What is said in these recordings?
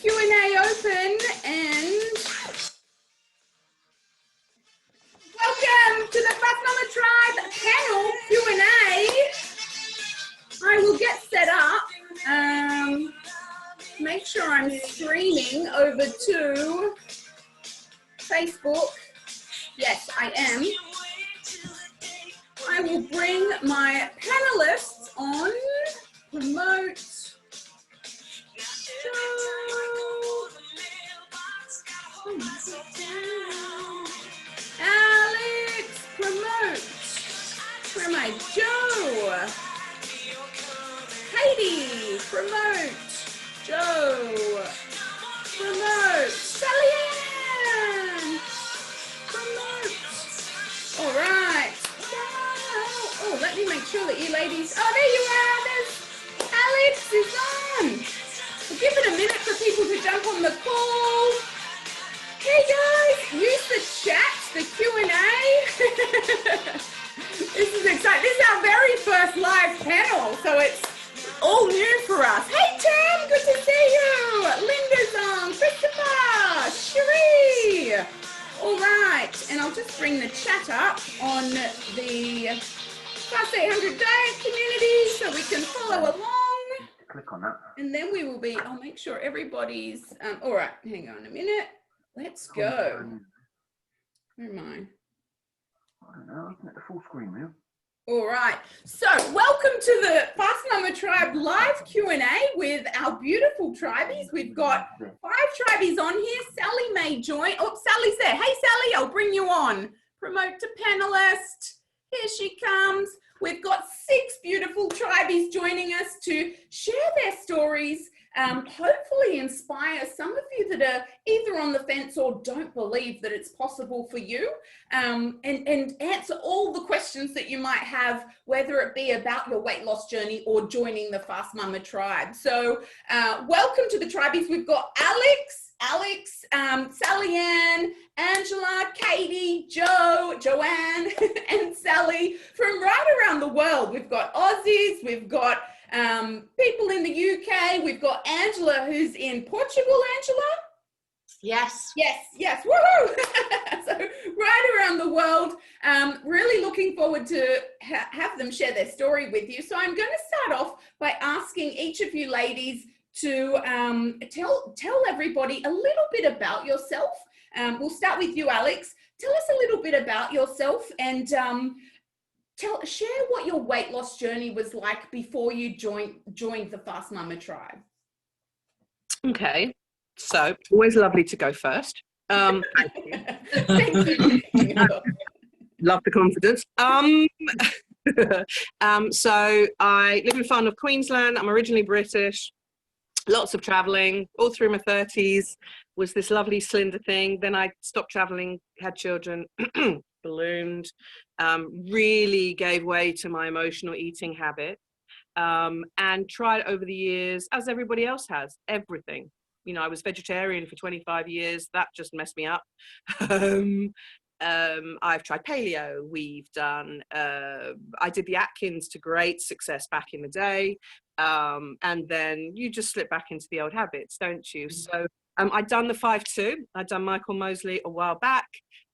Q&A open, and welcome to the Fast Mama Tribe panel Q&A. I will get set up. Make sure I'm streaming over to Facebook. Yes, I am. I will bring my panelists on. Promote. Alex, promote. Where am I? Joe. Katie, promote. Joe, promote. Sally-Ann, promote. All right. Oh, let me make sure that you ladies. Oh, there you are. There's Alex is on. We'll give it a minute for people to jump on the call. Hey guys, use the chat, the Q&A. This is exciting. This is our very first live panel, so it's all new for us. Hey Tam, good to see you. Linda's on, Christopher, Cherie. All right, and I'll just bring the chat up on the Fast 800 Diet community so we can follow along. Click on that. And then we will be, I'll make sure everybody's, all right, hang on a minute. Let's go. Where am I? I don't know, isn't it the full screen now? All right, so welcome to the Fast Mama Tribe live Q&A with our beautiful tribies. We've got 5 tribies on here. Sally may join. Oh, Sally's there. Hey, Sally, I'll bring you on. Promote to panelist. Here she comes. We've got 6 beautiful tribies joining us to share their stories, hopefully inspire some of you that are either on the fence or don't believe that it's possible for you, and answer all the questions that you might have, whether it be about your weight loss journey or joining the Fast Mama Tribe. So welcome to the tribies. We've got Alex, Sally-Ann, Angela, Katie, Joe, Joanne, and Sally from right around the world. We've got Aussies, we've got people in the UK, we've got Angela who's in Portugal. Angela? Yes. Yes, woohoo! So right around the world, really looking forward to have them share their story with you. So I'm going to start off by asking each of you ladies to tell everybody a little bit about yourself. We'll start with you, Alex. Tell us a little bit about yourself and share what your weight loss journey was like before you joined the Fast Mama Tribe. Okay, so always lovely to go first. Thank you. Thank you. Love the confidence. So I live in far north Queensland. I'm originally British. Lots of traveling all through my 30s, was this lovely slender thing. Then I stopped traveling, had children, ballooned, really gave way to my emotional eating habit, and tried over the years, as everybody else has, everything. You know, I was vegetarian for 25 years. That just messed me up. I've tried paleo. We've done, I did the Atkins to great success back in the day. And then you just slip back into the old habits, don't you? So I'd done the 5-2. I'd done Michael Mosley a while back.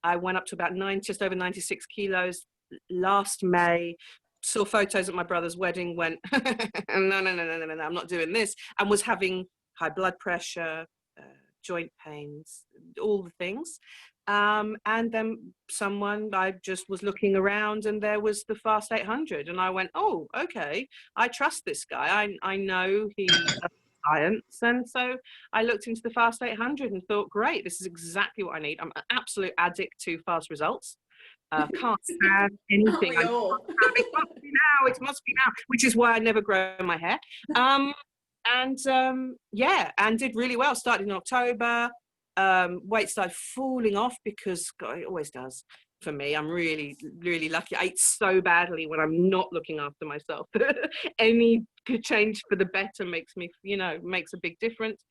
I went up to about just over 96 kilos last May. Saw photos at my brother's wedding, went, no, I'm not doing this. And was having high blood pressure, joint pains, all the things. And then I just was looking around and there was the Fast 800 and I went, oh, okay, I trust this guy. I know he does science. And so I looked into the Fast 800 and thought, great, this is exactly what I need. I'm an absolute addict to fast results. Can't stand anything. It must be now, which is why I never grow my hair. Yeah, and did really well. Started in October. Weight started falling off because God, it always does for me. I'm really, really lucky. I eat so badly when I'm not looking after myself. Any change for the better makes me, makes a big difference.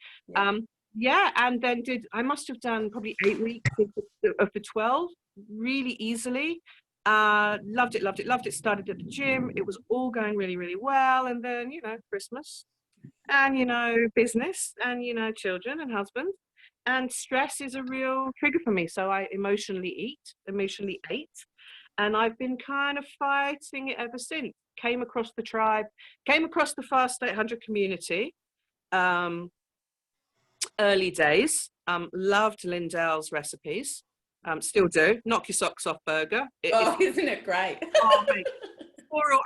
Yeah, and then I must have done probably 8 weeks of the 12 really easily. Loved it. Started at the gym. It was all going really, really well. And then, Christmas. and, you know, business and, you know, children and husband. And stress is a real trigger for me. So I emotionally ate. And I've been kind of fighting it ever since. Came across the tribe, came across the Fast 800 community, early days. Loved Lindell's recipes. Still do. Knock your socks off burger. Isn't it great? Oh, mate.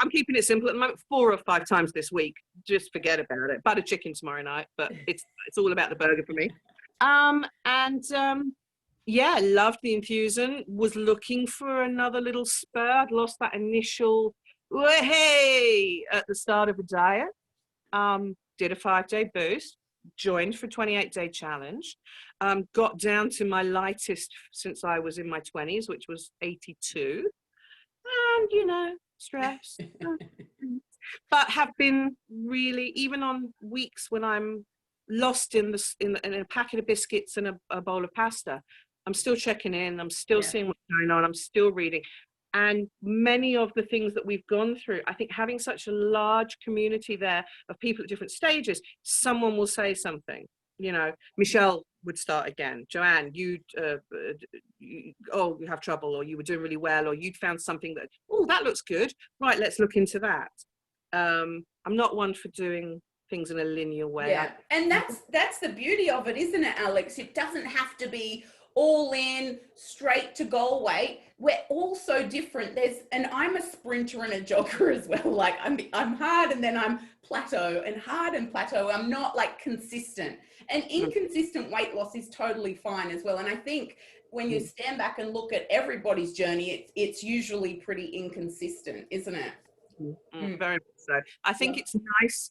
I'm keeping it simple at the moment. 4 or 5 times this week. Just forget about it. Butter chicken tomorrow night, but it's all about the burger for me. Yeah, loved the infusion. Was looking for another little spur. I'd lost that initial hey at the start of the diet. Did a 5-day boost. Joined for 28-day challenge. Got down to my lightest since I was in my 20s, which was 82. And, you know, stress. But have been really, even on weeks when I'm lost in a packet of biscuits and a bowl of pasta, I'm still checking in. I'm still seeing what's going on. I'm still reading. And many of the things that we've gone through, I think having such a large community there of people at different stages, someone will say something. You know, Michelle would start again. Joanne, you have trouble, or you were doing really well, or you'd found something that, oh, that looks good. Right, let's look into that. I'm not one for doing things in a linear way. Yeah, and that's the beauty of it, isn't it, Alex? It doesn't have to be all in, straight to goal weight. We're all so different. And I'm a sprinter and a jogger as well. Like I'm hard and then I'm plateau, and hard and plateau. I'm not like consistent, and inconsistent weight loss is totally fine as well. And I think when you stand back and look at everybody's journey, it's usually pretty inconsistent, isn't it? Very much so. I think it's nice.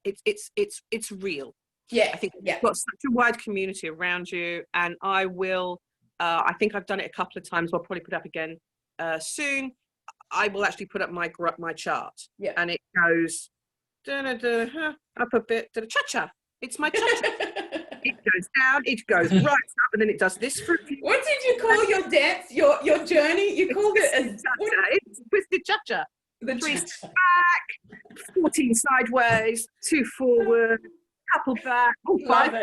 It's real. Yeah, I think you've got such a wide community around you, and I will. I think I've done it a couple of times. I'll probably put up again soon. I will actually put up my chart, and it goes up a bit, cha-cha. It's my cha-cha. It goes down, it goes right up, and then it does this for a few. What did you call your dance? Your journey? You called it as it's twisted cha-cha. The 3 steps back, 14 sideways, 2 forward, couple back, 5.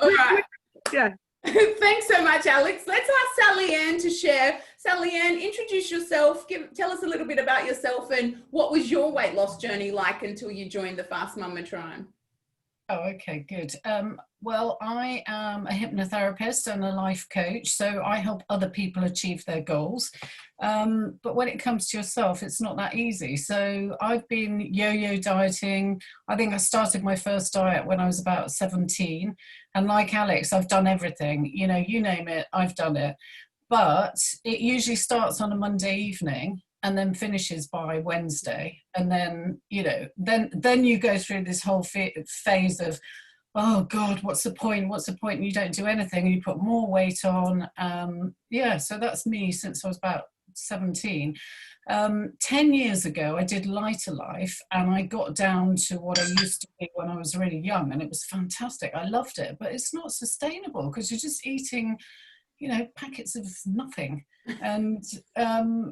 All right. Yeah. Thanks so much, Alex. Let's ask Sally-Ann to share. Sally-Ann, introduce yourself. Tell us a little bit about yourself and what was your weight loss journey like until you joined the Fast Mama Tribe? Oh, okay, good. Well, I am a hypnotherapist and a life coach, so I help other people achieve their goals. But when it comes to yourself, it's not that easy. So I've been yo-yo dieting. I think I started my first diet when I was about 17. And like Alex, I've done everything. You know, you name it, I've done it. But it usually starts on a Monday evening and then finishes by Wednesday. And then, you know, then you go through this whole phase of, oh God, what's the point? What's the point? And you don't do anything and you put more weight on. Yeah, so that's me since I was about 17. 10 years ago, I did Lighter Life and I got down to what I used to be when I was really young, and it was fantastic. I loved it, but it's not sustainable because you're just eating, you know, packets of nothing. And,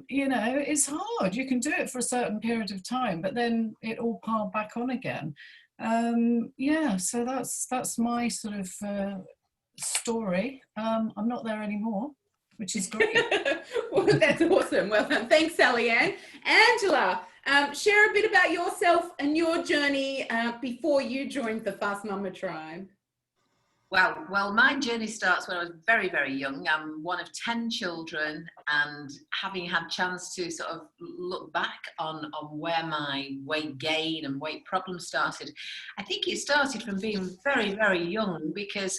you know, it's hard. You can do it for a certain period of time, but then it all piled back on again. Yeah, so that's my sort of story. I'm not there anymore, which is great. Well, that's awesome. Well done. Thanks, Sally-Ann. Angela, share a bit about yourself and your journey before you joined the Fast Mama Tribe. Well, my journey starts when I was very, very young. I'm one of 10 children, and having had chance to sort of look back on where my weight gain and weight problems started, I think it started from being very, very young, because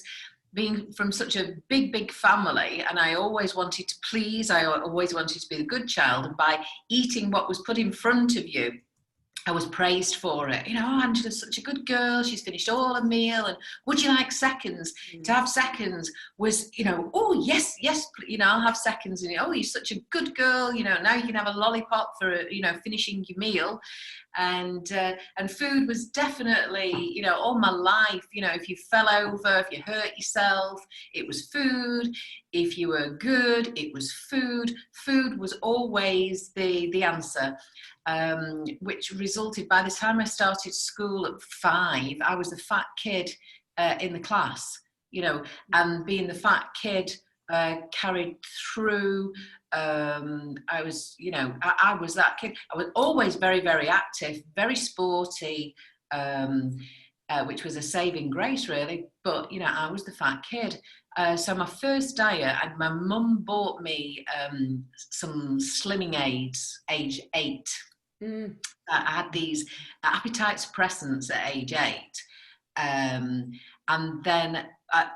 being from such a big family, and I always wanted to please, I always wanted to be the good child, and by eating what was put in front of you, I was praised for it. You know, oh, Angela's such a good girl. She's finished all her meal. And would you like seconds? To have seconds was, you know, oh, yes, you know, I'll have seconds. And, oh, you're such a good girl. You know, now you can have a lollipop for, you know, finishing your meal. And food was definitely, you know, all my life, you know, if you fell over, if you hurt yourself, it was food. If you were good, it was food. Food was always the answer, which resulted, by the time I started school at 5, I was the fat kid in the class, you know, and being the fat kid carried through. I was, you know, I was that kid. I was always very, very active, very sporty, which was a saving grace, really. But, you know, I was the fat kid. So my first diet, and my mum bought me some slimming aids, age 8. I had these appetite suppressants at age 8. And then at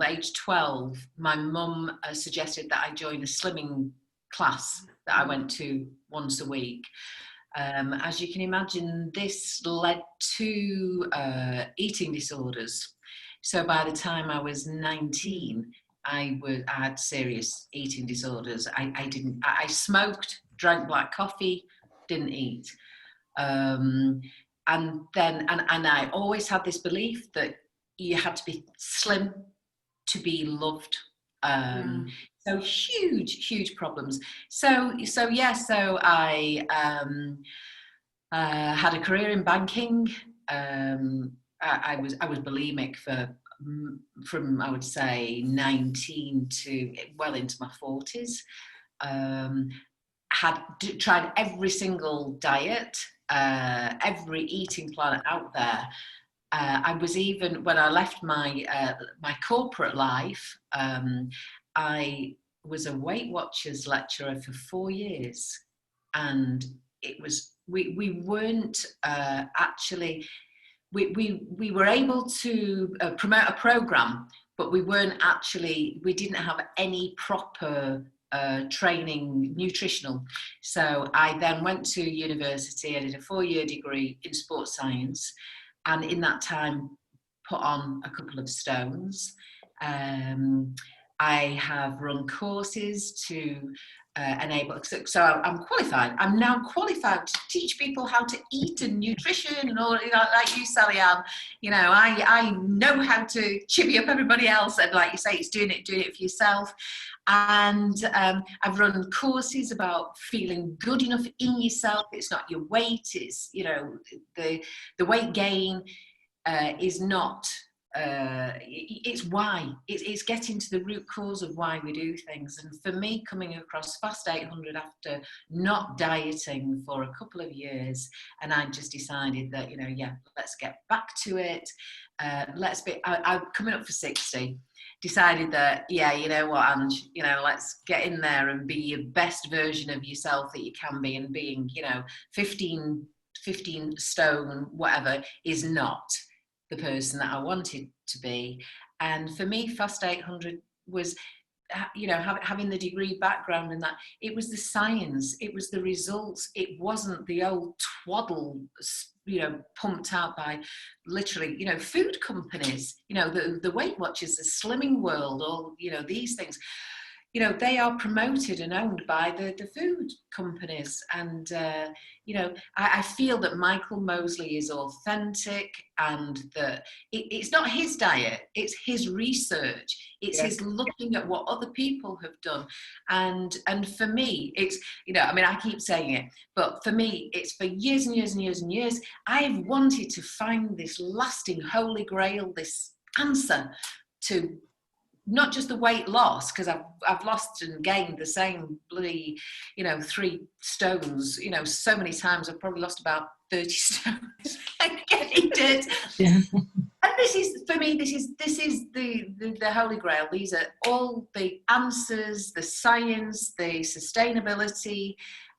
age 12, my mum suggested that I join a slimming class that I went to once a week. As you can imagine, this led to eating disorders. So by the time I was 19, I had serious eating disorders. I smoked, drank black coffee, didn't eat. And I always had this belief that you had to be slim to be loved. So huge problems. So I had a career in banking. I was bulimic from I would say 19 to well into my 40s. Had tried every single diet, every eating plan out there. I was even, when I left my corporate life, I was a Weight Watchers lecturer for 4 years, and it was we weren't actually. We were able to promote a program, but we didn't have any proper training, nutritional. So I then went to university. I did a 4-year degree in sports science, and in that time put on a couple of stones. I have run courses to enable, so I'm qualified. I'm now qualified to teach people how to eat and nutrition and all, you know, like you, Sally-Ann. You know, I know how to chivvy up everybody else, and like you say, it's doing it for yourself. And I've run courses about feeling good enough in yourself. It's not your weight. It's, you know, the weight gain is not. It's why it's getting to the root cause of why we do things. And for me, coming across Fast 800 after not dieting for a couple of years, and I just decided that, you know, yeah, let's get back to it. I'm coming up for 60. Decided that, yeah, you know what, Ange, you know, let's get in there and be your best version of yourself that you can be. And being, you know, 15 stone, whatever, is not the person that I wanted to be. And for me, Fast 800 was, you know, having the degree background in that, it was the science, it was the results. It wasn't the old twaddle, you know, pumped out by literally, you know, food companies, you know, the Weight Watchers, the Slimming World, all, you know, these things. You know, they are promoted and owned by the food companies. And, you know, I feel that Michael Mosley is authentic, and that it's not his diet, it's his research. It's his looking at what other people have done. And for me, it's, you know, I mean, I keep saying it, but for me, it's for years and years and years and years, I've wanted to find this lasting holy grail, this answer to not just the weight loss, because I've lost and gained the same bloody, you know, 3 stones, you know, so many times. I've probably lost about 30 stones getting it. Yeah. And this is, for me, this is the holy grail. These are all the answers, the science, the sustainability,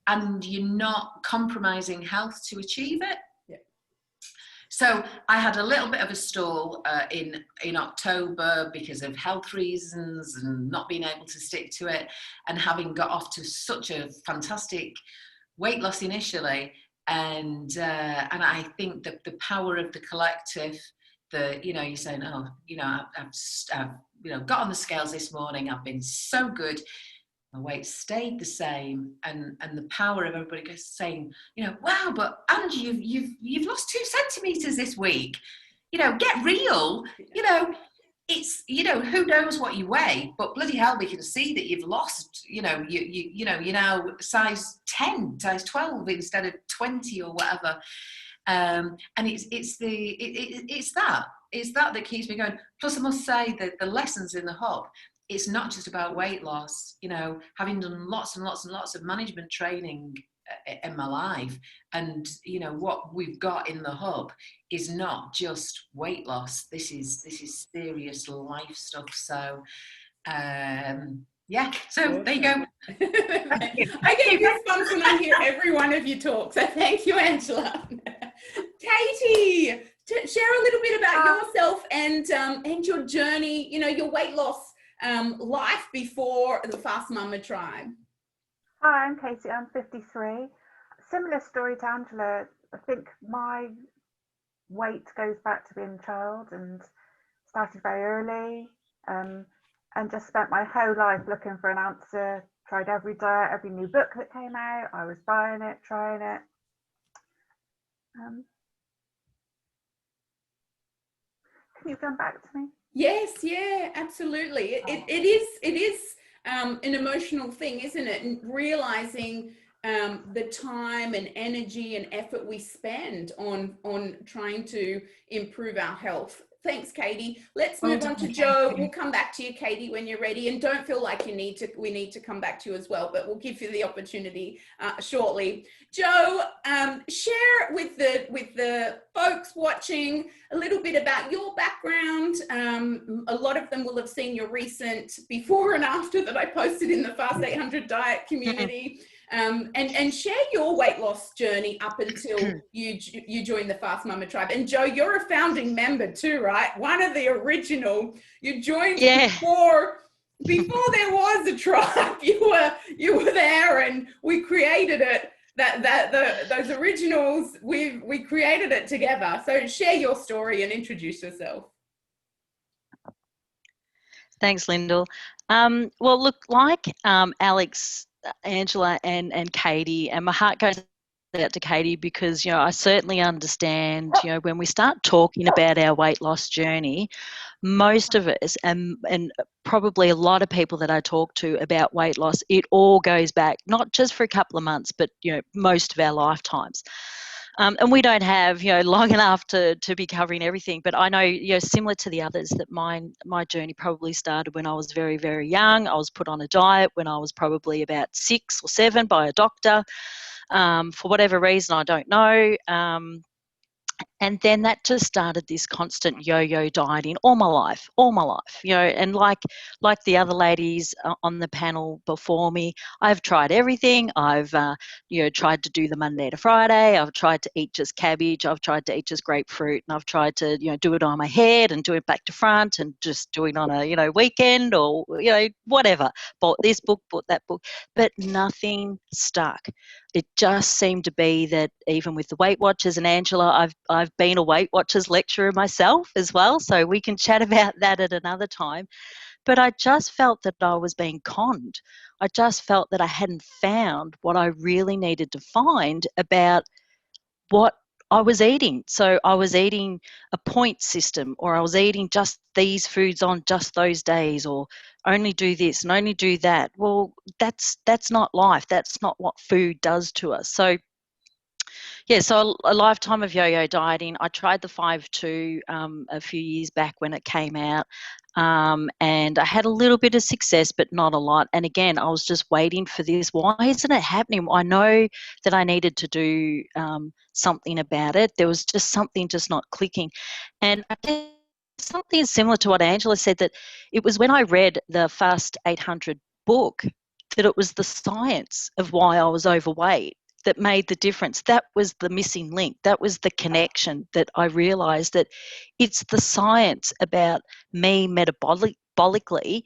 and you're not compromising health to achieve it. So I had a little bit of a stall in October because of health reasons and not being able to stick to it, and having got off to such a fantastic weight loss initially. And I think that the power of the collective, you know, you're saying, oh, you know, I've you know, got on the scales this morning. I've been so good. my weight stayed the same, and the power of everybody goes saying, you know, wow, but Angie, you've lost 2 centimeters this week. You know, get real. You know, it's, you know, who knows what you weigh, but bloody hell, we can see that you've lost. You know, you know, you're now size 10, size 12 instead of 20 or whatever. And it's that keeps me going. Plus, I must say that the lessons in the hub, it's not just about weight loss. You know, having done lots and lots and lots of management training in my life, and you know what we've got in the hub is not just weight loss. This is serious life stuff. So yeah, so awesome. There you go. I get goosebumps when I hear every one of you talk, so thank you, Angela. Katie, share a little bit about yourself and your journey, you know, your weight loss life before the Fast Mama Tribe. Hi, I'm Katie. I'm 53. Similar story to Angela. I think my weight goes back to being a child and started very early, and just spent my whole life looking for an answer. Tried every diet, every new book that came out. I was buying it, trying it. Can you come back to me? Yes, yeah, absolutely. It is an emotional thing, isn't it? And realizing the time and energy and effort we spend on trying to improve our health. Thanks, Katie. Let's move on to Joe. We'll come back to you, Katie, when you're ready. And don't feel like we need to come back to you as well, but we'll give you the opportunity shortly. Joe, share with the folks watching a little bit about your background. A lot of them will have seen your recent before and after that I posted in the Fast 800 Diet community. And share your weight loss journey up until you joined the Fast Mama Tribe. And Joe, you're a founding member too, right? One of the original. You joined before there was a tribe. You were there, and we created it. Those originals, we created it together. So share your story and introduce yourself. Thanks, Lyndall. Well, look, like Alex, Angela and Katie, and my heart goes out to Katie because, you know, I certainly understand, you know, when we start talking about our weight loss journey, most of us and probably a lot of people that I talk to about weight loss, it all goes back not just for a couple of months, but, you know, most of our lifetimes. And we don't have, you know, long enough to be covering everything. But I know, you know, similar to the others, that my journey probably started when I was very, very young. I was put on a diet when I was probably about 6 or 7 by a doctor. For whatever reason, I don't know. And then that just started this constant yo-yo dieting all my life, you know, and like the other ladies on the panel before me, I've tried everything. I've, you know, tried to do the Monday to Friday. I've tried to eat just cabbage. I've tried to eat just grapefruit, and I've tried to, you know, do it on my head and do it back to front and just do it on a, you know, weekend or, you know, whatever. Bought this book, bought that book, but nothing stuck. It just seemed to be that even with the Weight Watchers and Angela, I've been a Weight Watchers lecturer myself as well, so we can chat about that at another time. But I just felt that I was being conned. I just felt that I hadn't found what I really needed to find about what I was eating. So I was eating a point system, or I was eating just these foods on just those days, or only do this and only do that. Well, that's not life. That's not what food does to us. So yeah, so a lifetime of yo-yo dieting. I tried the 5-2 a few years back when it came out, and I had a little bit of success, but not a lot. And again, I was just waiting for this. Why isn't it happening? I know that I needed to do something about it. There was just something just not clicking. And I did something similar to what Angela said, that it was when I read the Fast 800 book that it was the science of why I was overweight that made the difference. That was the missing link. That was the connection that I realised, that it's the science about me metabolically,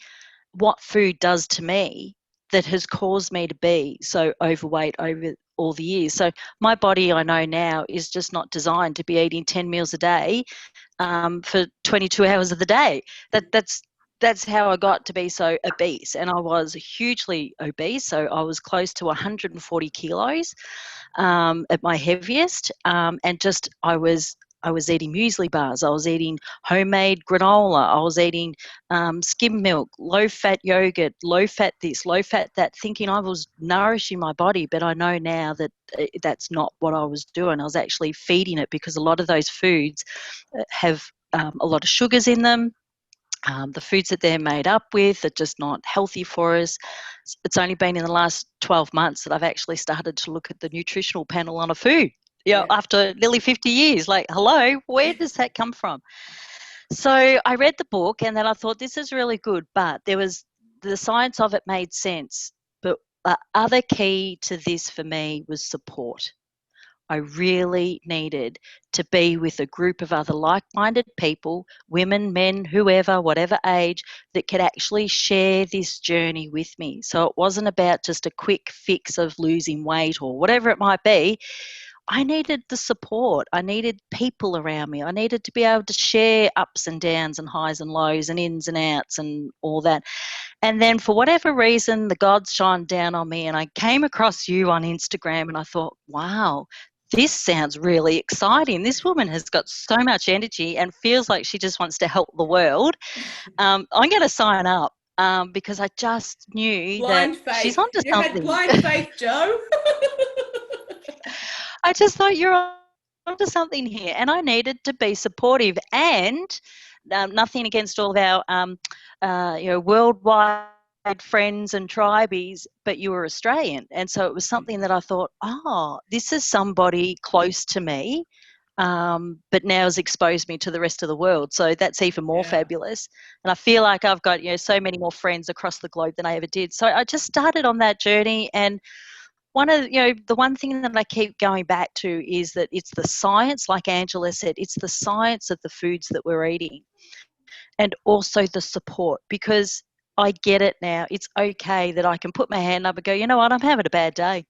what food does to me, that has caused me to be so overweight over all the years. So my body, I know now, is just not designed to be eating 10 meals a day for 22 hours of the day. That's that's how I got to be so obese, and I was hugely obese. So I was close to 140 kilos at my heaviest, and just I was eating muesli bars. I was eating homemade granola. I was eating skim milk, low-fat yogurt, low-fat this, low-fat that, thinking I was nourishing my body. But I know now that that's not what I was doing. I was actually feeding it, because a lot of those foods have a lot of sugars in them. The foods that they're made up with are just not healthy for us. It's only been in the last 12 months that I've actually started to look at the nutritional panel on a food. Yeah. After nearly 50 years, like, hello, where does that come from? So I read the book, and then I thought, this is really good, but there was the science of it made sense. But the other key to this for me was support. I really needed to be with a group of other like-minded people, women, men, whoever, whatever age, that could actually share this journey with me. So it wasn't about just a quick fix of losing weight or whatever it might be. I needed the support. I needed people around me. I needed to be able to share ups and downs and highs and lows and ins and outs and all that. And then for whatever reason, the gods shined down on me, and I came across you on Instagram, and I thought, wow, this sounds really exciting. This woman has got so much energy and feels like she just wants to help the world. I'm going to sign up because I just knew Blind that she's faith. onto You had something. blind faith, Joe. I just thought, you're onto something here, and I needed to be supportive. And nothing against all of our worldwide friends and tribies, but you were Australian, and so it was something that I thought, oh, this is somebody close to me, but now has exposed me to the rest of the world. So that's even more fabulous. And I feel like I've got so many more friends across the globe than I ever did. So I just started on that journey, and the one thing that I keep going back to is that it's the science, like Angela said, it's the science of the foods that we're eating, and also the support, because I get it now. It's okay that I can put my hand up and go, you know what, I'm having a bad day.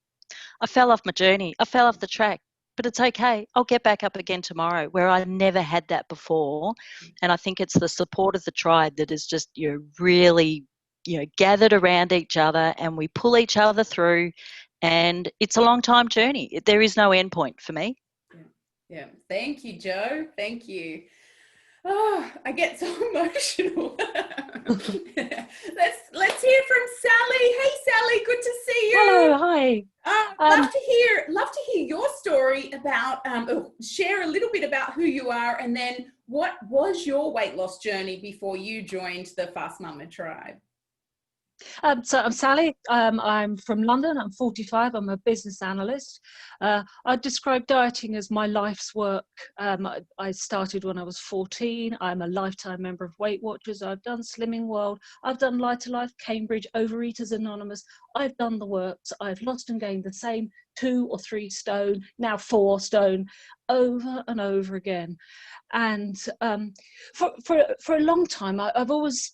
I fell off my journey. I fell off the track, but it's okay. I'll get back up again tomorrow, where I never had that before. And I think it's the support of the tribe that is just, really, gathered around each other, and we pull each other through. And it's a long time journey. There is no end point for me. Yeah. Thank you, Joe. Thank you. Oh, I get so emotional. Let's hear from Sally. Hey, Sally, good to see you. Hello, hi. Love to hear your story about. Share a little bit about who you are, and then what was your weight loss journey before you joined the Fast Mama Tribe. So I'm Sally. I'm from London. I'm 45. I'm a business analyst. I describe dieting as my life's work. I started when I was 14. I'm a lifetime member of Weight Watchers. I've done Slimming World. I've done Light to Life, Cambridge, Overeaters Anonymous. I've done the works. I've lost and gained the same 2 or 3 stone, now 4 stone, over and over again. And for a long time, I've always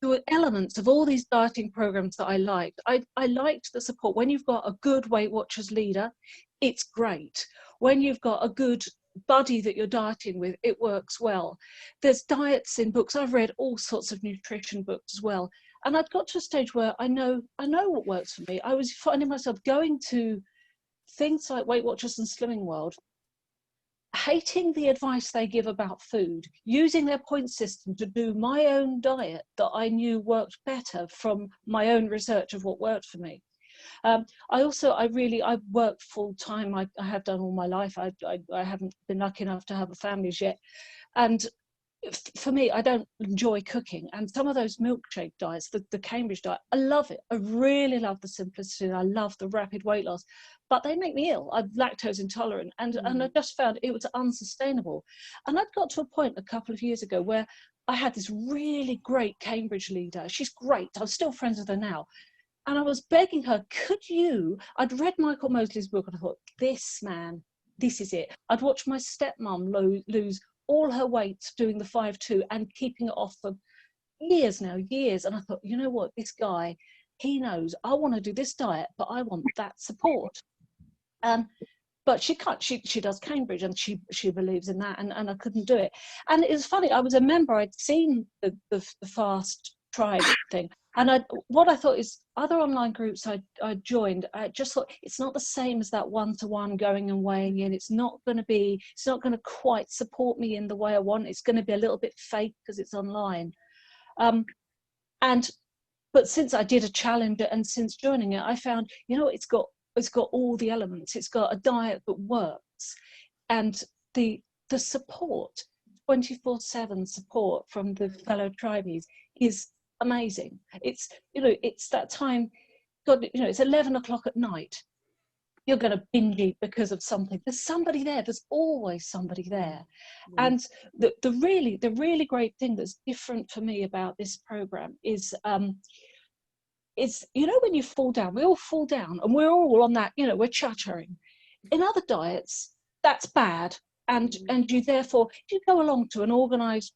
there were elements of all these dieting programs that I liked. I liked the support. When you've got a good Weight Watchers leader, it's great. When you've got a good buddy that you're dieting with, it works well. There's diets in books. I've read all sorts of nutrition books as well. And I'd got to a stage where I know what works for me. I was finding myself going to things like Weight Watchers and Slimming World, hating the advice they give about food, using their point system to do my own diet that I knew worked better from my own research of what worked for me. I work full time. I have done all my life. I haven't been lucky enough to have a family yet. And for me, I don't enjoy cooking. And some of those milkshake diets, the Cambridge diet, I love it. I really love the simplicity, and I love the rapid weight loss, but they make me ill. I'm lactose intolerant, and I just found it was unsustainable. And I'd got to a point a couple of years ago where I had this really great Cambridge leader. She's great. I'm still friends with her now. And I was begging her, I'd read Michael Mosley's book, and I thought, this is it. I'd watched my stepmom lose all her weight doing the 5-2 and keeping it off for years. And I thought, you know what, this guy, he knows I want to do this diet, but I want that support. And but she can't. She does Cambridge, and she believes in that, and I couldn't do it. And it was funny. I was a member. I'd seen the Fast Tribe thing, and what I thought is other online groups I joined. I just thought it's not the same as that one-to-one going and weighing in. It's not going to quite support me in the way I want. It's going to be a little bit fake because it's online. But since I did a challenge and since joining it, I found, it's got all the elements. It's got a diet that works, and the support, 24/7 support from the fellow Tribies is amazing. It's that time. God, it's 11 o'clock at night. You're going to binge eat because of something. There's somebody there. There's always somebody there. And the really great thing that's different for me about this program is when you fall down, we all fall down, and we're all on that. We're chuttering. In other diets, that's bad, and you therefore, if you go along to an organised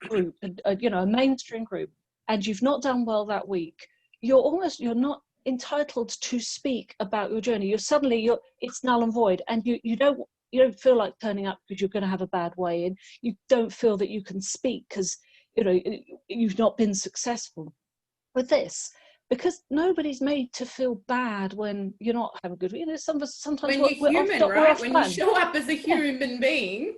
group, a mainstream group, and you've not done well that week, you're not entitled to speak about your journey. It's null and void, and you don't feel like turning up because you're going to have a bad weigh in. You don't feel that you can speak because you've not been successful with this, because nobody's made to feel bad when you're not having good. Sometimes when you're human, right? When you show up as a human being.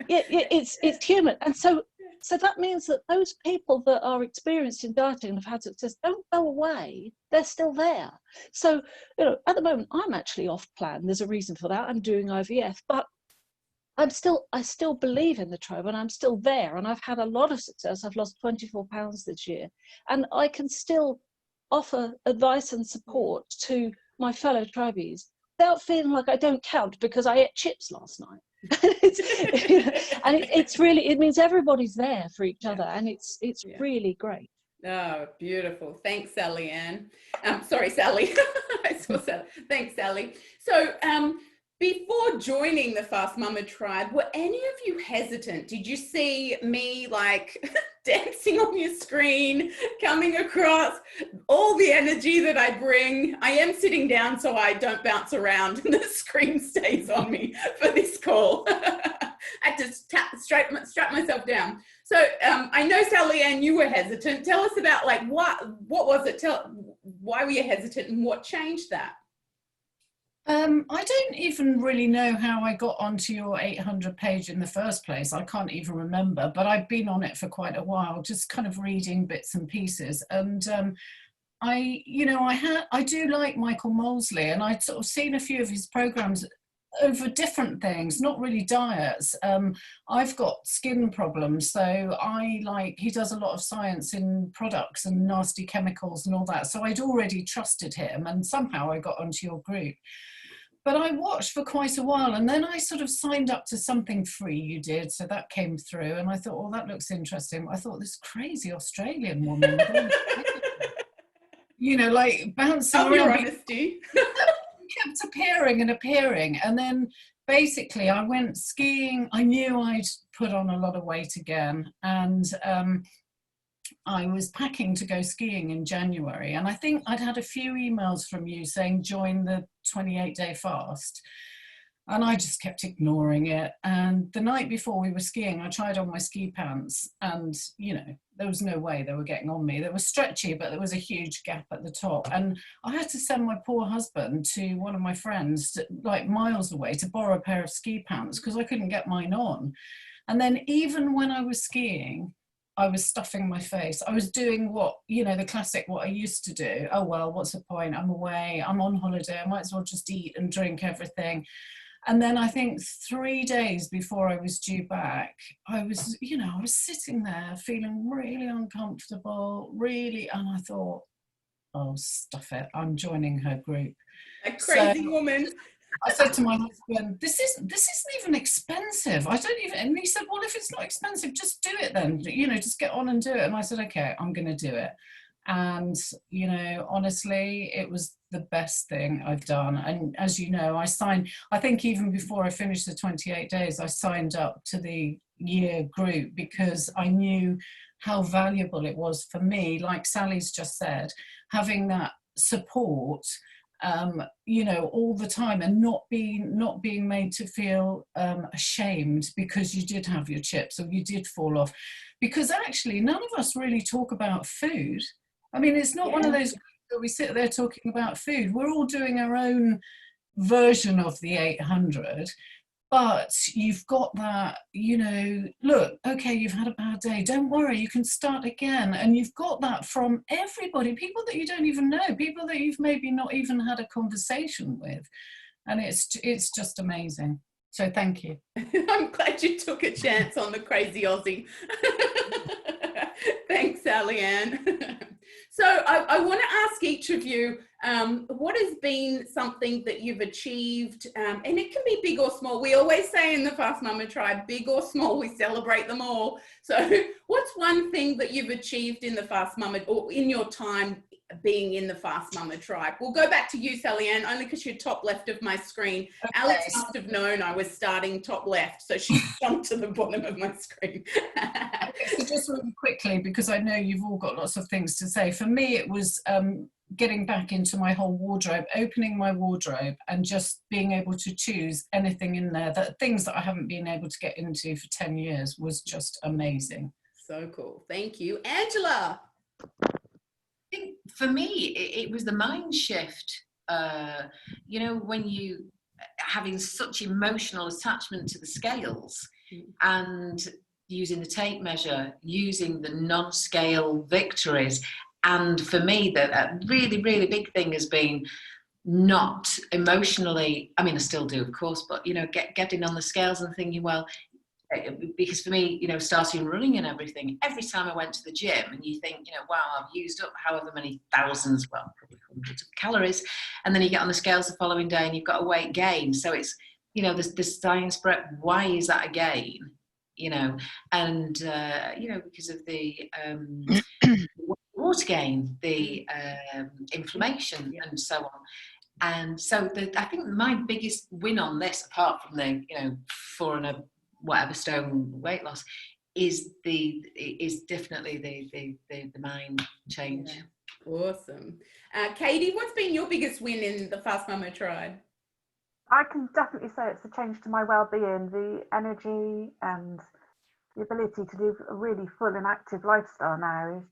It's human, and so that means that those people that are experienced in dieting and have had success don't go away. They're still there. So, at the moment, I'm actually off plan. There's a reason for that. I'm doing IVF, but I still believe in the tribe, and I'm still there. And I've had a lot of success. I've lost 24 pounds this year, and I can still offer advice and support to my fellow Tribies without feeling like I don't count because I ate chips last night. It means everybody's there for each other, and it's really great. Oh, beautiful. Thanks, Sally-Ann. Sorry, Sally. I saw Sally. Thanks, Sally. So before joining the Fast Mama Tribe, were any of you hesitant? Did you see me dancing on your screen, coming across all the energy that I bring? I am sitting down so I don't bounce around and the screen stays on me for this call. I had to strap myself down. So I know, Sally-Ann, you were hesitant. Tell us about what was it? Why were you hesitant and what changed that? I don't even really know how I got onto your 800 page in the first place. I can't even remember, but I've been on it for quite a while, just kind of reading bits and pieces. And I do like Michael Mosley, and I'd sort of seen a few of his programs over different things, not really diets. I've got skin problems, so he does a lot of science in products and nasty chemicals and all that. So I'd already trusted him, and somehow I got onto your group. But I watched for quite a while, and then I sort of signed up to something free you did, so that came through, and I thought, oh, that looks interesting. I thought, this crazy Australian woman, bouncing Of around. your honesty. Kept appearing, and then basically I went skiing. I knew I'd put on a lot of weight again, and I was packing to go skiing in January, and I think I'd had a few emails from you saying join the 28-day fast, and I just kept ignoring it. And the night before we were skiing, I tried on my ski pants, and there was no way they were getting on me. They were stretchy, but there was a huge gap at the top, and I had to send my poor husband to one of my friends miles away to borrow a pair of ski pants because I couldn't get mine on. And then even when I was skiing, I was stuffing my face. I was doing the classic, what I used to do. Oh, well, what's the point? I'm away, I'm on holiday, I might as well just eat and drink everything. And then I think 3 days before I was due back, I was sitting there feeling really uncomfortable, and I thought, oh, stuff it, I'm joining her group. A crazy woman. I said to my husband, this isn't even expensive. And he said, well, if it's not expensive, just do it then, just get on and do it. And I said, okay, I'm going to do it. And, honestly, it was the best thing I've done. And as you know, I think even before I finished the 28 days, I signed up to the year group because I knew how valuable it was for me, like Sally's just said, having that support you know, all the time, and not being made to feel ashamed because you did have your chips or you did fall off. Because actually, none of us really talk about food. I mean, it's not one of those that we sit there talking about food. We're all doing our own version of the 800. But you've got that, you know, look, okay, you've had a bad day, don't worry, you can start again. And you've got that from everybody, people that you don't even know, people that you've maybe not even had a conversation with. And it's just amazing. So thank you. I'm glad you took a chance on the crazy Aussie. Thanks, Sally-Ann. So I want to ask each of you, what has been something that you've achieved, and it can be big or small. We always say in the Fast Mama Tribe, big or small, we celebrate them all. So what's one thing that you've achieved in the Fast Mama, or in your time being in the Fast Mama Tribe? We'll go back to you, Sally-Ann, only because you're top left of my screen. Okay. Alex must have known I was starting top left, so she jumped to the bottom of my screen. Okay, so just really quickly, because I know you've all got lots of things to say. For me, it was getting back into my whole wardrobe, opening my wardrobe and just being able to choose anything in there, that things that I haven't been able to get into for 10 years was just amazing. So cool. Thank you. Angela. I think for me, it was the mind shift. You know, when you having such emotional attachment to the scales and using the tape measure, using the non-scale victories. And for me, a really, really big thing has been not emotionally, I mean, I still do, of course, but, you know, getting on the scales and thinking, well, because for me, you know, starting running and everything, every time I went to the gym and you think, you know, wow, I've used up however many thousands, well, probably hundreds of calories. And then you get on the scales the following day and you've got a weight gain. So it's, you know, the science, why is that a gain? You know, and, you know, because of the water gain, the inflammation and so on. And so I think my biggest win on this, apart from the, you know, 4 and a whatever stone weight loss, is definitely the mind change. Yeah. Awesome. Katie, what's been your biggest win in the Fast Mama Tribe? I can definitely say it's a change to my well-being, the energy and the ability to live a really full and active lifestyle now is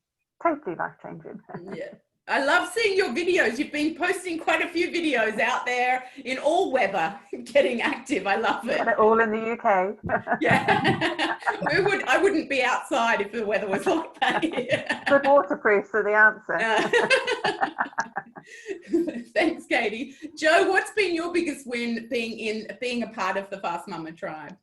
totally life-changing. Yeah. I love seeing your videos. You've been posting quite a few videos out there in all weather, getting active. I love it. And all in the UK. Yeah. I wouldn't be outside if the weather was like that here. Good waterproofs are the answer. Thanks, Katie. Joe, what's been your biggest win being a part of the Fast Mama Tribe?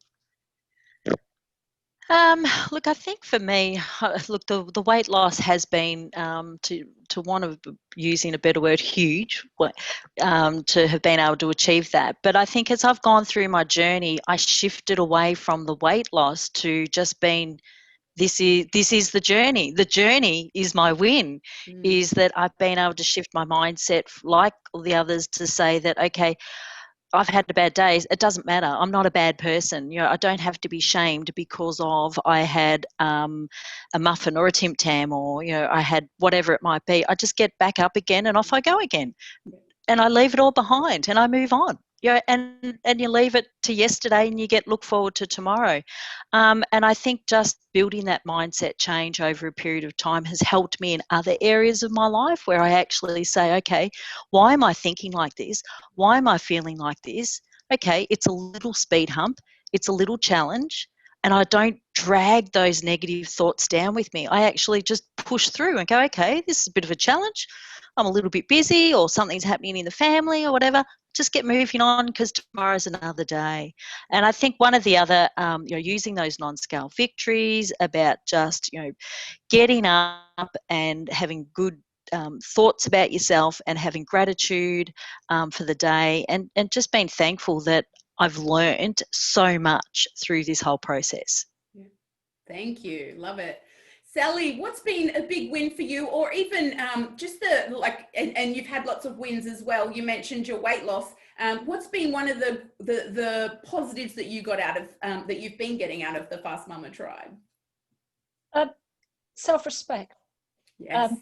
Look, I think for me, look, the weight loss has been, to want to, using a better word, huge, to have been able to achieve that. But I think as I've gone through my journey, I shifted away from the weight loss to just being, this is the journey. The journey is my win, is that I've been able to shift my mindset, like all the others, to say that, okay, I've had bad days. It doesn't matter. I'm not a bad person. You know, I don't have to be shamed because of I had a muffin or a Tim Tam, or, you know, I had whatever it might be. I just get back up again and off I go again, and I leave it all behind and I move on. You know, and you leave it to yesterday and you look forward to tomorrow. And I think just building that mindset change over a period of time has helped me in other areas of my life, where I actually say, okay, why am I thinking like this? Why am I feeling like this? Okay, it's a little speed hump. It's a little challenge. And I don't drag those negative thoughts down with me. I actually just push through and go, okay, this is a bit of a challenge. I'm a little bit busy, or something's happening in the family or whatever. Just get moving on, because tomorrow's another day. And I think one of the other, you know, using those non-scale victories, about just, you know, getting up and having good thoughts about yourself and having gratitude for the day, and just being thankful that I've learned so much through this whole process. Yeah. Thank you. Love it. Sally, what's been a big win for you, or even just the, like, and you've had lots of wins as well. You mentioned your weight loss. What's been one of the positives that you got out of, that you've been getting out of the Fast Mama Tribe? Self-respect. Yes.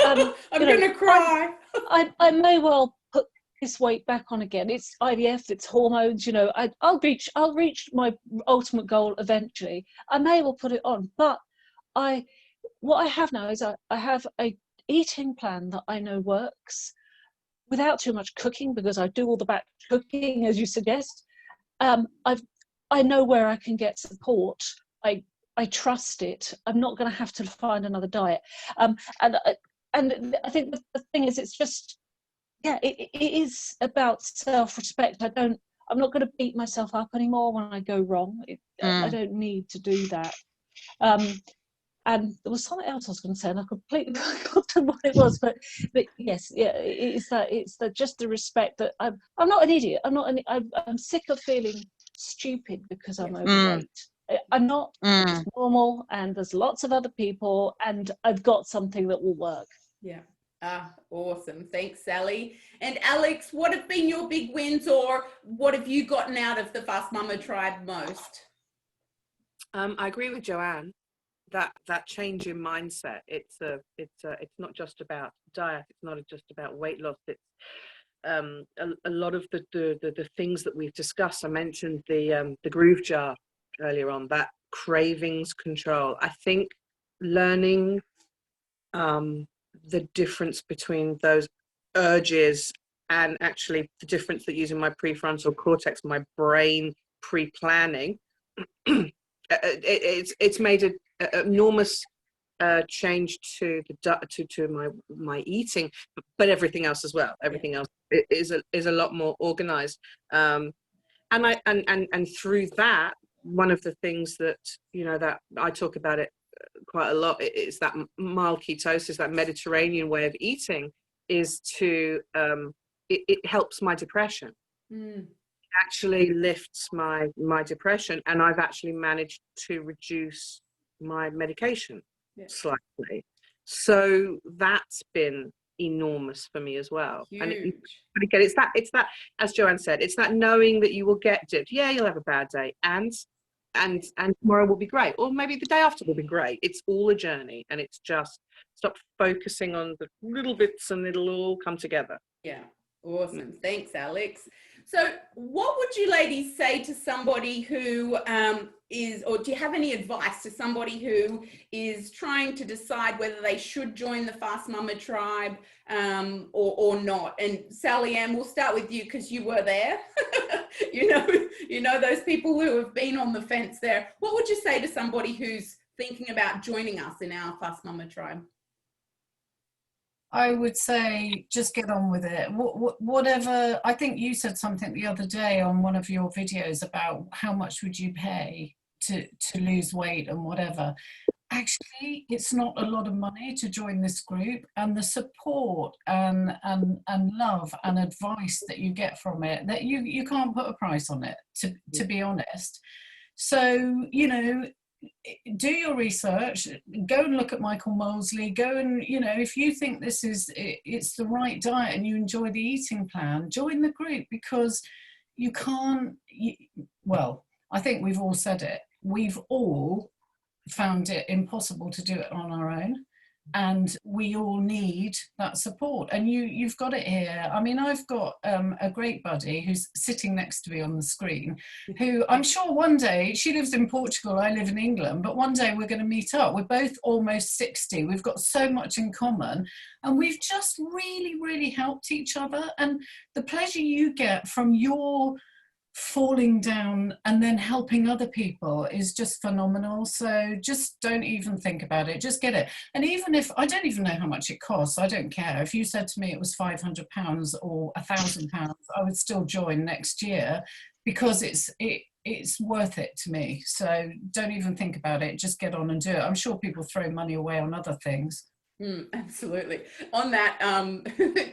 I'm gonna cry. I may well put this weight back on again. It's IVF, it's hormones, I'll reach my ultimate goal eventually. I may well put it on, but what I have now is I have a eating plan that I know works without too much cooking, because I do all the back cooking, as you suggest. I know where I can get support. I trust it. I'm not going to have to find another diet. And I think the thing is, it's just, it is about self-respect. I'm not going to beat myself up anymore when I go wrong. I don't need to do that. And there was something else I was going to say, and I completely forgotten what it was. But yes, it's just the respect that I'm not an idiot. I'm sick of feeling stupid because I'm overweight. I'm not. It's normal, and there's lots of other people, and I've got something that will work. Yeah. Awesome. Thanks, Sally. And Alex, what have been your big wins, or what have you gotten out of the Fast Mama Tribe most? I agree with Joanne. That change in mindset. It's not just about diet. It's not just about weight loss. It's a lot of the things that we've discussed. I mentioned the groove jar earlier on. That cravings control. I think learning the difference between those urges and actually the difference that using my prefrontal cortex, my brain pre-planning, it's made an enormous change to my eating, but everything else as well. Everything else is a lot more organized, and through that, one of the things that that I talk about it quite a lot is that mild ketosis, that Mediterranean way of eating, is to it helps my depression. Actually lifts my depression, and I've actually managed to reduce my medication slightly. So that's been enormous for me as well. Huge. And but again, it's that, as Joanne said, it's that knowing that you will get dipped. Yeah, you'll have a bad day, and tomorrow will be great, or maybe the day after will be great. It's all a journey, and it's just stop focusing on the little bits, and it'll all come together. Yeah. Awesome. Thanks, Alex. So what would you ladies say to somebody who or do you have any advice to somebody who is trying to decide whether they should join the Fast Mama Tribe or not? And Sally-Ann, we'll start with you because you were there. you know those people who have been on the fence there. What would you say to somebody who's thinking about joining us in our Fast Mama Tribe? I would say just get on with it. Whatever. I think you said something the other day on one of your videos about how much would you pay to lose weight and whatever. Actually, it's not a lot of money to join this group, and the support and love and advice that you get from it, that you can't put a price on it, to be honest. So do your research, go and look at Michael Mosley, go and if you think it's the right diet and you enjoy the eating plan, join the group, because you can't I think we've all said it, we've all found it impossible to do it on our own, and we all need that support, and you've got it here. I mean, I've got a great buddy who's sitting next to me on the screen, who I'm sure one day, she lives in Portugal, I live in England, but one day we're going to meet up. We're both almost 60, we've got so much in common, and we've just really, really helped each other. And the pleasure you get from your falling down and then helping other people is just phenomenal. So just don't even think about it, just get it. And even if I don't even know how much it costs, I don't care. If you said to me it was £500 or £1,000, I would still join next year, because it's worth it to me. So don't even think about it, just get on and do it. I'm sure people throw money away on other things. Absolutely. On that,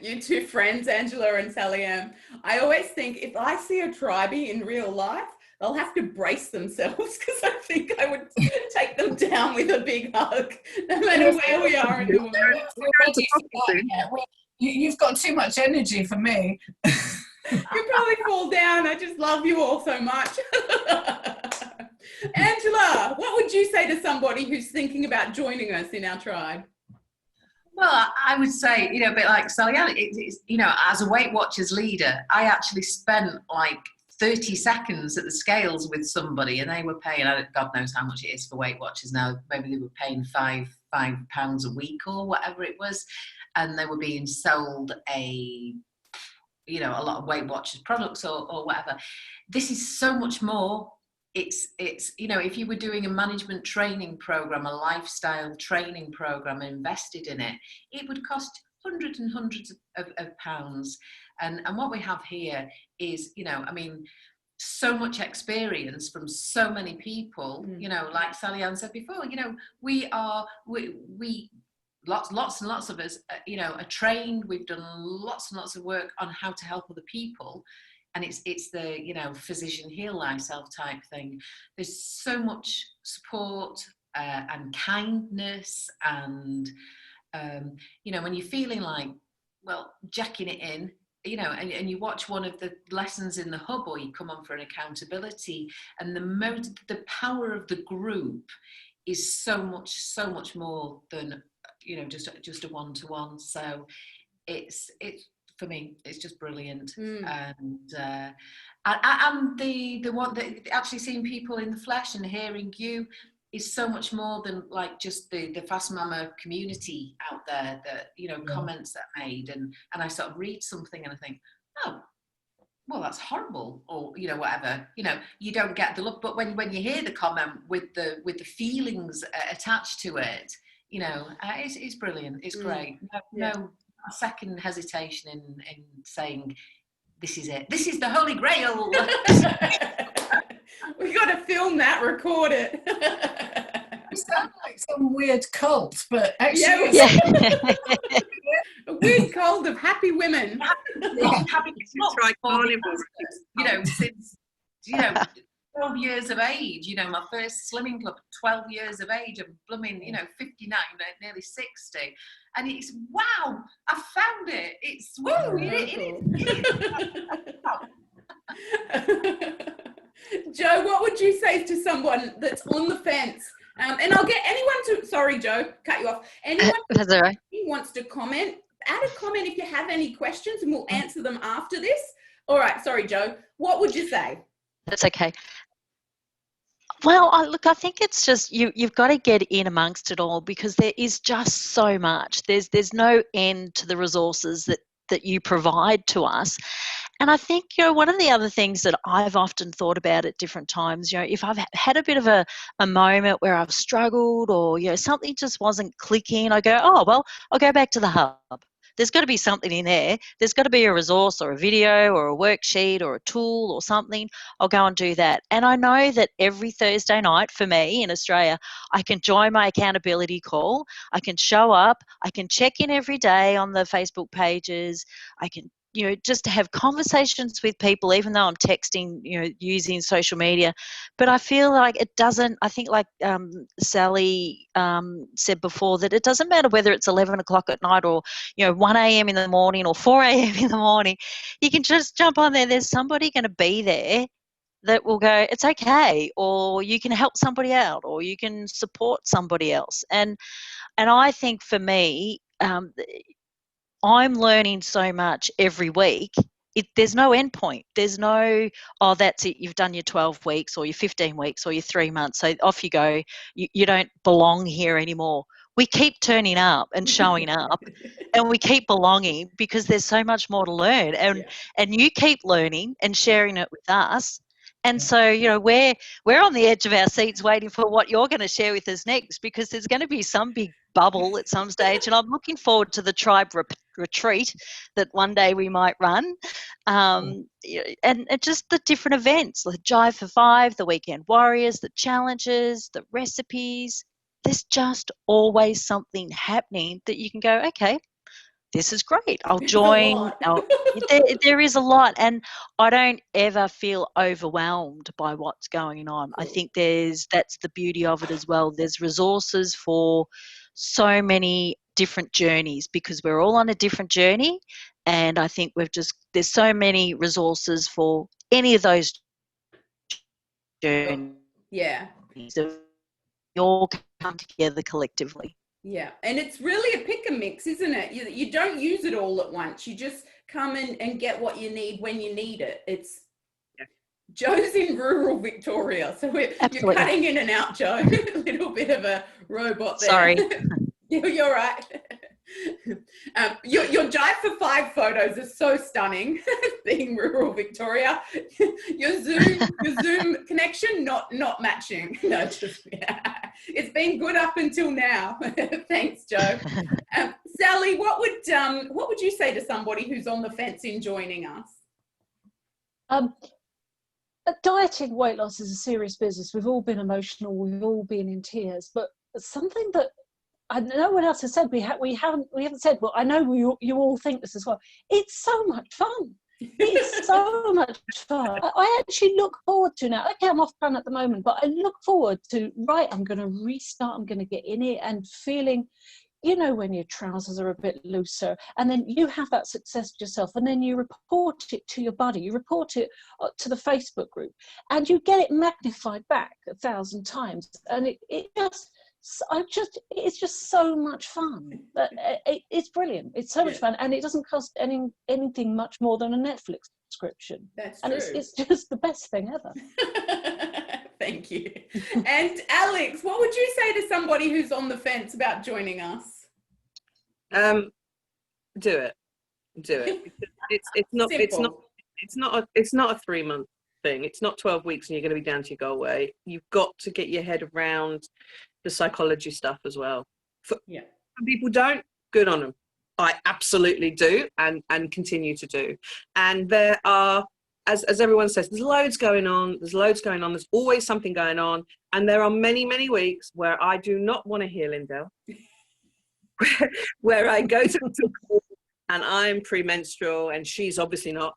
you two friends, Angela and Sally-Ann, I always think if I see a tribie in real life, they'll have to brace themselves, because I think I would take them down with a big hug, no matter where we are in the world. You've got too much energy for me. You probably fall down. I just love you all so much. Angela, what would you say to somebody who's thinking about joining us in our tribe? Well, I would say, you know, a bit like Sally-Ann, it's, you know, as a Weight Watchers leader, I actually spent like 30 seconds at the scales with somebody, and they were paying, God knows how much it is for Weight Watchers now, maybe they were paying £5 a week or whatever it was, and they were being sold a lot of Weight Watchers products or whatever. This is so much more. It's you know, if you were doing a management training program, a lifestyle training program, and invested in it, it would cost hundreds and hundreds of pounds. And what we have here is, you know, I mean, so much experience from so many people. You know, like Sally-Ann said before, you know, we lots and lots of us, you know, are trained. We've done lots and lots of work on how to help other people. And it's the, you know, physician heal thyself type thing. There's so much support and kindness, and you know, when you're feeling like, well, jacking it in, you know, and you watch one of the lessons in the hub, or you come on for an accountability, and the power of the group is so much more than, you know, just a one-to-one. So it's for me, it's just brilliant. And the one that actually seeing people in the flesh and hearing you is so much more than like just the Fast Mama community out there that, you know, comments that are made, and I sort of read something and I think, oh, well, that's horrible, or, you know, whatever, you know, you don't get the look, but when you hear the comment with the feelings attached to it, you know, it's brilliant. It's great. No second hesitation in saying, this is it. This is the Holy Grail. We got to film that, record it. It sounds like some weird cult, but actually, a weird cult of happy women. Happy you know, since, you know, 12 years of age, you know, my first slimming club, 12 years of age, I'm blooming, you know, 59, nearly 60. And it's, wow, I found it. It's, woo, Joe, what would you say to someone that's on the fence? And I'll get anyone to, sorry, Joe, cut you off. Anyone who wants to comment, add a comment if you have any questions, and we'll answer them after this. All right, sorry, Joe. What would you say? That's okay. Well, I think it's just you've got to get in amongst it all, because there is just so much. There's no end to the resources that you provide to us. And I think, you know, one of the other things that I've often thought about at different times, you know, if I've had a bit of a moment where I've struggled, or, you know, something just wasn't clicking, I go, oh, well, I'll go back to the hub. There's got to be something in there. There's got to be a resource or a video or a worksheet or a tool or something. I'll go and do that. And I know that every Thursday night for me in Australia, I can join my accountability call. I can show up. I can check in every day on the Facebook pages. I can, you know, just to have conversations with people, even though I'm texting, you know, using social media. But I feel like it doesn't, I think like Sally said before, that it doesn't matter whether it's 11 o'clock at night or, you know, 1 a.m. in the morning or 4 a.m. in the morning. You can just jump on there. There's somebody going to be there that will go, it's okay, or you can help somebody out, or you can support somebody else. And I think for me, I'm learning so much every week. There's no end point. There's no, oh, that's it, you've done your 12 weeks or your 15 weeks or your 3 months, so off you go. You don't belong here anymore. We keep turning up and showing up, and we keep belonging, because there's so much more to learn. And you keep learning and sharing it with us. And so, you know, we're on the edge of our seats waiting for what you're going to share with us next, because there's going to be some big bubble at some stage, and I'm looking forward to the tribe retreat that one day we might run, and just the different events, the Jive for 5, the Weekend Warriors, the challenges, the recipes. There's just always something happening that you can go, okay, this is great, I'll join. There is a lot, and I don't ever feel overwhelmed by what's going on. I think that's the beauty of it as well. There's resources for so many different journeys, because we're all on a different journey, and I think there's so many resources for any of those journeys. Yeah. So we all come together collectively. Yeah, and it's really a pick and mix, isn't it? You don't use it all at once. You just come in and get what you need when you need it. It's Joe's in rural Victoria, so you're cutting in and out, Joe. A little bit of a robot there. Sorry. You're right. Your Jive for 5 photos is so stunning, being rural Victoria. Your Zoom connection not matching. No, just it's been good up until now. Thanks, Joe. Sally, what would you say to somebody who's on the fence in joining us? Dieting weight loss is a serious business. We've all been emotional. We've all been in tears. But something that no one else has said, we haven't said, well, I know you all think this as well. It's so much fun. It's so much fun. I actually look forward to now. Okay, I'm off plan at the moment, but I look forward to, right, I'm going to restart. I'm going to get in it and feeling, you know, when your trousers are a bit looser, and then you have that success yourself, and then you report it to your body, you report it to the Facebook group, and you get it magnified back 1,000 times. And it's just so much fun. It's brilliant. It's so much fun, and it doesn't cost anything much more than a Netflix subscription. That's true. And it's just the best thing ever. Thank you. And Alex, what would you say to somebody who's on the fence about joining us? Do it. It's not a 3-month thing. It's not 12 weeks and you're going to be down to your goal weight. You've got to get your head around the psychology stuff as well. Some people don't. Good on them. I absolutely do, and continue to do. And there are, as everyone says, there's loads going on. There's always something going on. And there are many, many weeks where I do not want to hear Lindell, where I go to the call and I'm premenstrual and she's obviously not.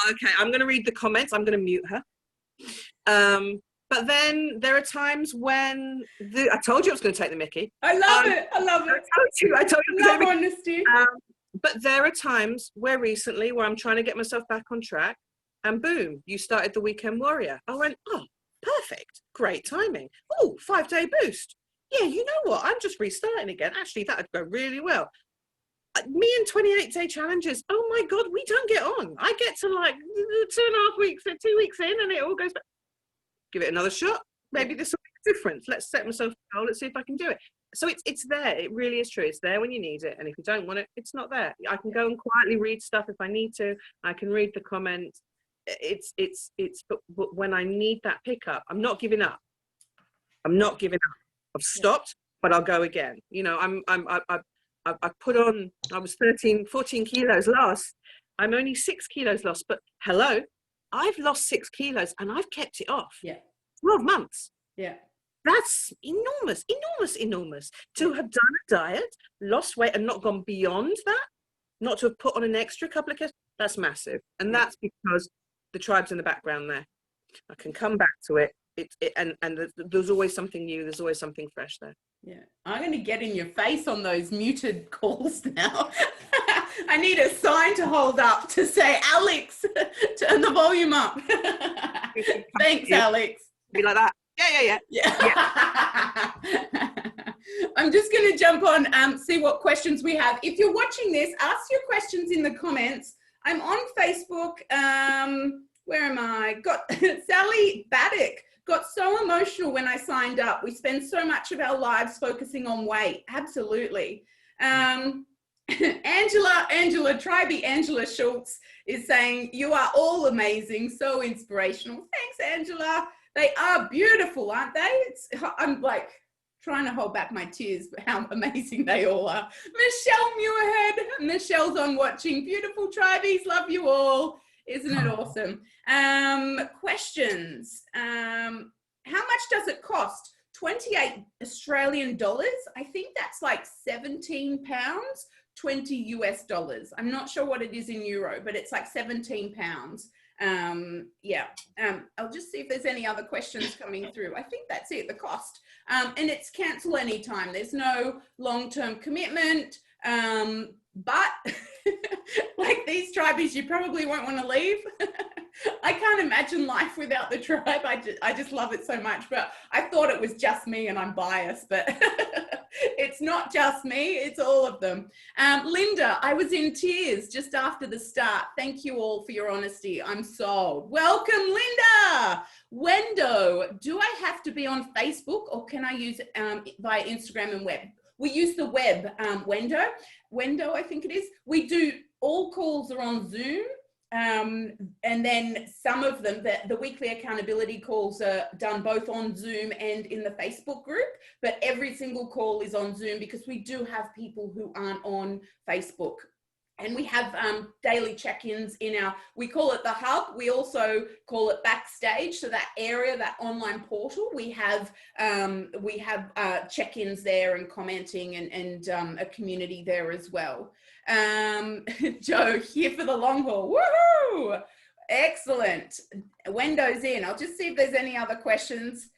Okay, I'm going to read the comments. I'm going to mute her. But then there are times when I told you I was going to take the mickey. I love it. I love it. I told you. Love honesty. But there are times where I'm trying to get myself back on track, and boom, you started the Weekend Warrior. I went, oh, perfect, great timing. Oh, 5-day boost. Yeah, you know what? I'm just restarting again. Actually, that would go really well. Me and 28-day challenges. Oh my God, we don't get on. I get to like 2.5 weeks, 2 weeks in, and it all goes back. Give it another shot. Maybe this will make a difference. Let's set myself a goal. Let's see if I can do it. So it's there. It really is true. It's there when you need it. And if you don't want it, it's not there. I can go and quietly read stuff if I need to. I can read the comments. But when I need that pickup, I'm not giving up. I've stopped, but I'll go again. You know, I put on, I was 14 kilos lost. I'm only 6 kilos lost, but hello, I've lost 6 kilos and I've kept it off. 12 months. Yeah. That's enormous. To have done a diet, lost weight and not gone beyond that, not to have put on an extra couple of kilos, that's massive. And that's because the tribe's in the background there. I can come back to it. There's always something new. There's always something fresh there. Yeah. I'm going to get in your face on those muted calls now. I need a sign to hold up to say, Alex, turn the volume up. Thanks, Alex. Be like that. Yeah. I'm just going to jump on, see what questions we have. If you're watching this, ask your questions in the comments. I'm on Facebook. Where am I? Got Sally Baddock. Got so emotional when I signed up. We spend so much of our lives focusing on weight. Absolutely. Angela Schultz is saying, you are all amazing, so inspirational. Thanks, Angela. They are beautiful, aren't they? I'm like trying to hold back my tears, but how amazing they all are. Michelle Muirhead. Michelle's on watching. Beautiful Tribies. Love you all. Isn't it awesome? Questions. How much does it cost? 28 Australian dollars. I think that's like 17 pounds, 20 US dollars. I'm not sure what it is in euro, but it's like 17 pounds. I'll just see if there's any other questions coming through. I think that's it, the cost. And it's cancel anytime. There's no long-term commitment. But like these Tribies, you probably won't want to leave. I can't imagine life without the tribe. I just love it so much, but I thought it was just me and I'm biased, but it's not just me, it's all of them. Linda, I was in tears just after the start. Thank you all for your honesty. I'm sold. Welcome, Linda. Wendo, do I have to be on Facebook or can I use via Instagram and web? We use the web, Wendo, I think it is. We do, all calls are on Zoom. And then some of them, the weekly accountability calls are done both on Zoom and in the Facebook group, but every single call is on Zoom because we do have people who aren't on Facebook. And we have daily check-ins in our, we call it the hub. We also call it backstage. So that area, that online portal, we have check-ins there and commenting and a community there as well. Joe, here for the long haul. Woohoo! Excellent. Wendo's in. I'll just see if there's any other questions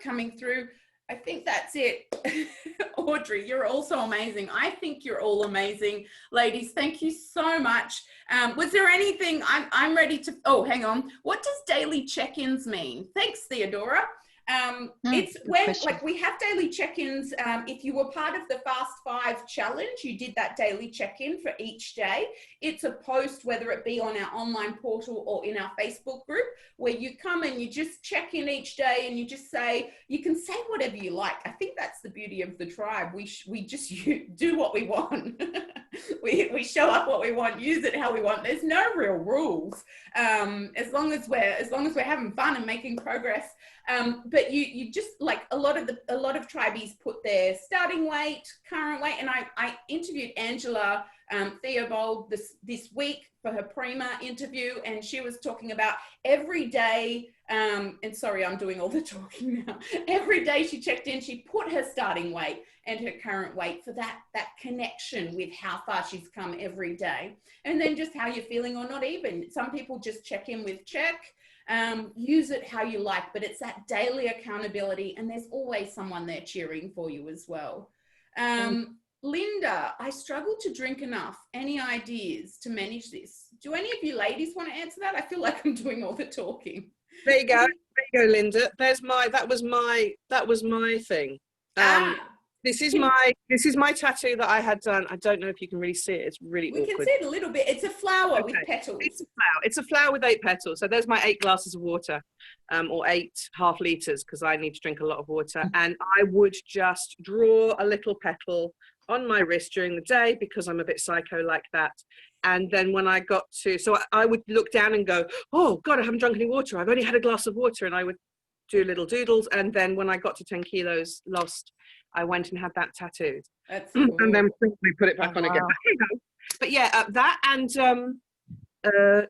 coming through. I think that's it. Audrey, you're also amazing. I think you're all amazing. Ladies, thank you so much. Was there anything, I'm ready to, oh, hang on. What does daily check-ins mean? Thanks, Theodora. It's when, like, we have daily check-ins. If you were part of the Fast 5 challenge, you did that daily check-in for each day. It's a post, whether it be on our online portal or in our Facebook group, where you come and you just check in each day and you just say, you can say whatever you like. I think that's the beauty of the tribe. We just do what we want. we show up what we want, use it how we want. There's no real rules, as long as we're having fun and making progress. But you just, like, a lot of tribees put their starting weight, current weight, and I interviewed Angela Theobald this week for her Prima interview, and she was talking about every day, and sorry, I'm doing all the talking now. Every day she checked in, she put her starting weight and her current weight for that connection with how far she's come every day. And then just how you're feeling or not even. Some people just check in with check. Use it how you like, but it's that daily accountability, and there's always someone there cheering for you as well. Linda, I struggle to drink enough. Any ideas to manage this? Do any of you ladies want to answer that? I feel like I'm doing all the talking. There you go. There you go, Linda. There's that was my thing. This is my tattoo that I had done. I don't know if you can really see it. It's really awkward. We can see it a little bit. It's a flower with petals. It's a flower with 8 petals. So there's my 8 glasses of water, or 8 half litres, because I need to drink a lot of water. And I would just draw a little petal on my wrist during the day because I'm a bit psycho like that. And then when I got to, so I would look down and go, oh God, I haven't drunk any water. I've only had a glass of water. And I would do little doodles. And then when I got to 10 kilos lost, I went and had that tattooed. That's cool. And then we put it back on again. But yeah, that, and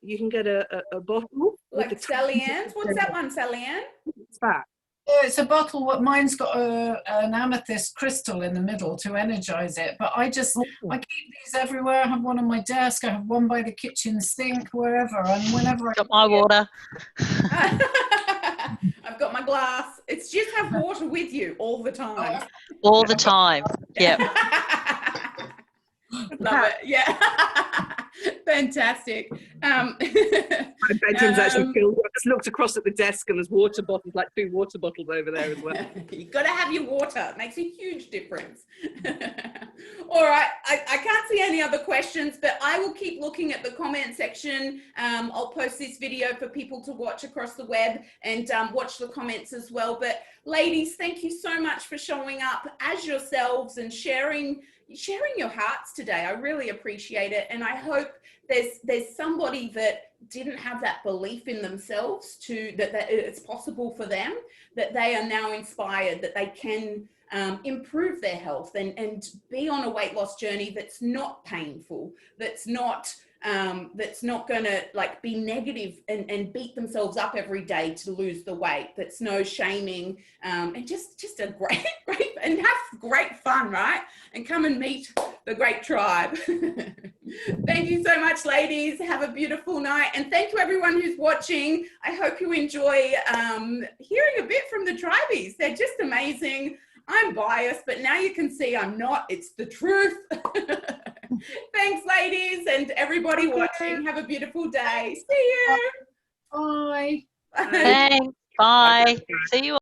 you can get a bottle. Like Sally-Ann's? What's that one, Sally-Ann? What's that? It's a bottle. Mine's got an amethyst crystal in the middle to energize it. But I keep these everywhere. I have one on my desk. I have one by the kitchen sink, wherever. And whenever got my water. I've got my glass. It's just have water with you all the time. All the time. Yeah. Love it. Yeah. Fantastic. My bedroom's actually filled. I just looked across at the desk and there's water bottles, like 2 water bottles over there as well. You've got to have your water. It makes a huge difference. All right. I can't see any other questions, but I will keep looking at the comment section. I'll post this video for people to watch across the web and watch the comments as well. But ladies, thank you so much for showing up as yourselves and sharing your hearts today. I really appreciate it, and I hope there's somebody that didn't have that belief in themselves that it's possible for them, that they are now inspired, that they can improve their health and be on a weight loss journey that's not painful, that's not going to like be negative and beat themselves up every day to lose the weight. That's no shaming, and just a great and have great fun, right? And come and meet the great tribe. Thank you so much, ladies. Have a beautiful night, and thank you everyone who's watching. I hope you enjoy hearing a bit from the tribies. They're just amazing. I'm biased, but now you can see I'm not. It's the truth. Thanks, ladies, and everybody watching. Have a beautiful day. See you. Bye. Thanks. Bye. See you.